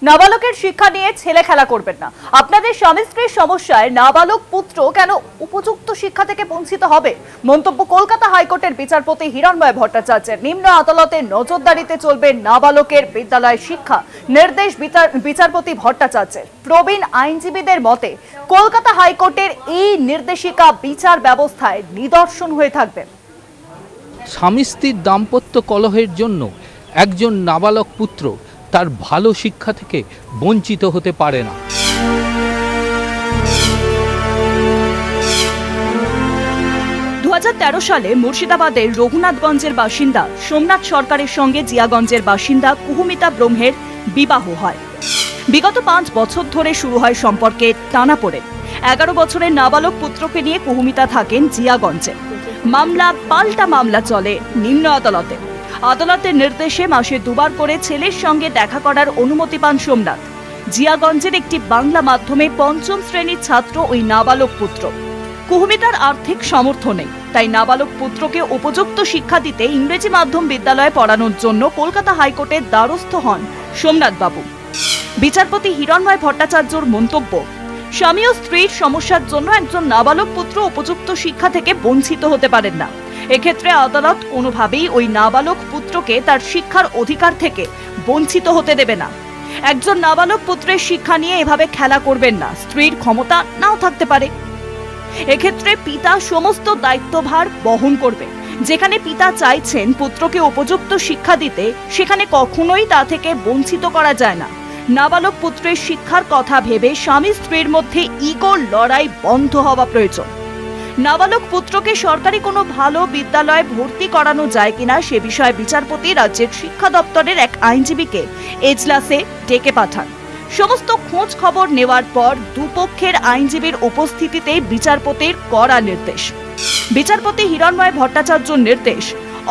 নাবালকের শিক্ষা নিয়ে ছেলে খেলা করবেন না। আপনাদের স্বামী স্ত্রীর সমস্যায় নাবালক পুত্র কেন উপযুক্ত শিক্ষা থেকে বঞ্চিত হবে? মন্তব্য কলকাতা হাইকোর্টের বিচারপতি হিরণময় ভট্টাচার্যের। নিম্ন আদালতের নজরদারিতে চলবে নাবালকের বিদ্যালয় শিক্ষা, নির্দেশ বিচারপতি ভট্টাচার্যের। প্রবীণ আইনজীবীদের মতে কলকাতা হাইকোর্টের এই নির্দেশিকা বিচার ব্যবস্থায় নিদর্শন হয়ে থাকবে। স্বামী স্ত্রীর দাম্পত্য কলহের জন্য একজন নাবালক পুত্র তার ভালো শিক্ষা থেকে বঞ্চিত হতে পারে না। 2013 সালে মুর্শিদাবাদের রঘুনাথগঞ্জের বাসিন্দা সোমনাথ সরকারের সঙ্গে জিয়াগঞ্জের বাসিন্দা কুহুমিতা ব্রহ্মের বিবাহ হয়। বিগত 5 বছর ধরে শুরু হয় সম্পর্কে টানাপোড়েন। 11 বছরের নাবালক পুত্রকে নিয়ে কুহুমিতা থাকেন জিয়াগঞ্জে। মামলা পাল্টা মামলা চলে নিম্ন আদালতে। আদালতের নির্দেশে মাসে 2 বার করে ছেলের সঙ্গে দেখা করার অনুমতি পান সোমনাথ। জিয়াগঞ্জের একটি বাংলা মাধ্যমে 5ম শ্রেণীর ছাত্র ওই নাবালক পুত্র। কুহুমিতার আর্থিক সামর্থ্য নেই, তাই নাবালক পুত্রকে উপযুক্ত শিক্ষা দিতে ইংরেজি মাধ্যম বিদ্যালয়ে পড়ানোর জন্য কলকাতা হাইকোর্টের দ্বারস্থ হন সোমনাথ বাবু। বিচারপতি হিরণময় ভট্টাচার্যর মন্তব্য, স্বামী ও স্ত্রীর সমস্যার জন্য একজন নাবালক পুত্র উপযুক্ত শিক্ষা থেকে বঞ্চিত হতে পারেন না। এক্ষেত্রে আদালত কোনোভাবেই ওই নাবালক পুত্রকে তার শিক্ষার অধিকার থেকে বঞ্চিত হতে দেবে না। একজন নাবালক পুত্রের শিক্ষা নিয়ে এভাবে খেলা করবেন না। স্ত্রীর ক্ষমতা নাও থাকতে পারে। এক্ষেত্রে পিতা সমস্ত দায়িত্বভার বহন করবে। যেখানে পিতা চাইছেন পুত্রকে উপযুক্ত শিক্ষা দিতে, সেখানে কখনোই তা থেকে বঞ্চিত করা যায় না। নাবালক পুত্রের শিক্ষার কথা ভেবে স্বামী স্ত্রীর মধ্যে ইগোর লড়াই বন্ধ হওয়া প্রয়োজন। নাবালক পুত্রকে সরকারি কোনো ভালো বিদ্যালয়ে ভর্তি করানো যায় কিনা সে বিষয়ে বিচারপতি রাজ্যের শিক্ষা দপ্তরের এক আইনজীবীকে এজলাসে ডেকে পাঠান। সমস্ত খোঁজ খবর নেওয়ার পর দুপক্ষের আইনজীবীর উপস্থিতিতে বিচারপতির কড়া নির্দেশ। বিচারপতি হিরণময় ভট্টাচার্যর নির্দেশ,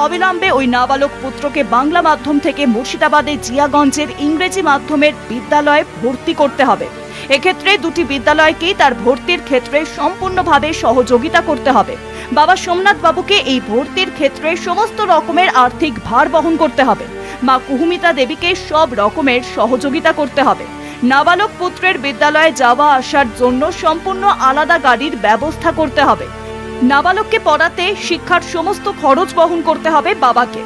অবিলম্বে ওই নাবালক পুত্রকে বাংলা মাধ্যম থেকে মুর্শিদাবাদের জিয়াগঞ্জের ইংরেজি মাধ্যমের বিদ্যালয়ে ভর্তি করতে হবে। এক্ষেত্রে দুটি বিদ্যালয়কেই তার ভর্তির ক্ষেত্রে সম্পূর্ণভাবে সহযোগিতা করতে হবে। বাবা সোমনাথ বাবুকে এই ভর্তির ক্ষেত্রে সমস্ত রকমের আর্থিক ভার বহন করতে হবে। মা কুহুমিতা দেবীকে সব রকমের সহযোগিতা করতে হবে। নাবালক পুত্রের বিদ্যালয়ে যাওয়া আসার জন্য সম্পূর্ণ আলাদা গাড়ির ব্যবস্থা করতে হবে। নাবালককে পড়াতে শিক্ষার সমস্ত খরচ বহন করতে হবে বাবাকে।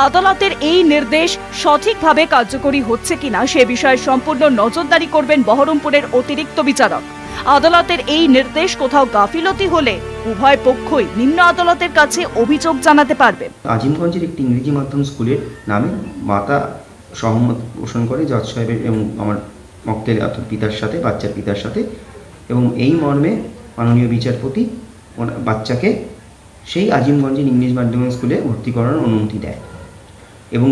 আদালতের এই নির্দেশ সঠিকভাবে কার্যকরী হচ্ছে কিনা সে বিষয়ে সম্পূর্ণ নজরদারি করবেন বহরমপুরের অতিরিক্ত বিচারক। আদালতের এই নির্দেশ কোথাও গাফিলতি হলে উভয় পক্ষই নিম্ন আদালতের কাছে অভিযোগ জানাতে পারবে। আজিমগঞ্জের একটি ইংরেজি মাধ্যম স্কুলের নামে মাতা সহমত পোষণ করে জজ সাহেবের এবং আমার মক্কেল অর্থাৎ পিতার সাথে, বাচ্চার পিতার সাথে, এবং এই মর্মে মাননীয় বিচারপতি বাচ্চাকে সেই আজিমগঞ্জের ইংরেজি মাধ্যম স্কুলে ভর্তি করার অনুমতি দেয় এবং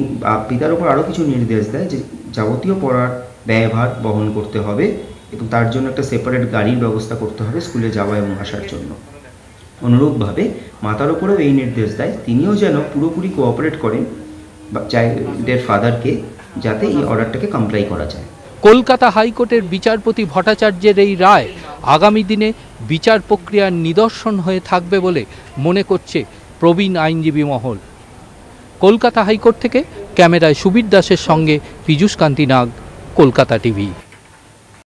পিতার ওপর আরও কিছু নির্দেশ দেয় যে যাবতীয় পড়ার ব্যয়ভার বহন করতে হবে এবং তার জন্য একটা সেপারেট গাড়ির ব্যবস্থা করতে হবে স্কুলে যাওয়া এবং আসার জন্য। অনুরূপভাবে মাতার ওপরেও এই নির্দেশ দেয় তিনিও যেন পুরোপুরি কোঅপারেট করেন চাইল্ডের ফাদারকে, যাতে এই অর্ডারটাকে কমপ্লাই করা যায়। কলকাতা হাইকোর্টের বিচারপতি ভট্টাচার্যের এই রায় আগামী দিনে বিচার প্রক্রিয়ার নিদর্শন হয়ে থাকবে বলে মনে করছে প্রবীণ আইনজীবী মহল। কলকাতা হাইকোর্ট থেকে ক্যামেরায় সুবীর দাসের সঙ্গে পীযূষ কান্তি নাগ, কলকাতা টিভি।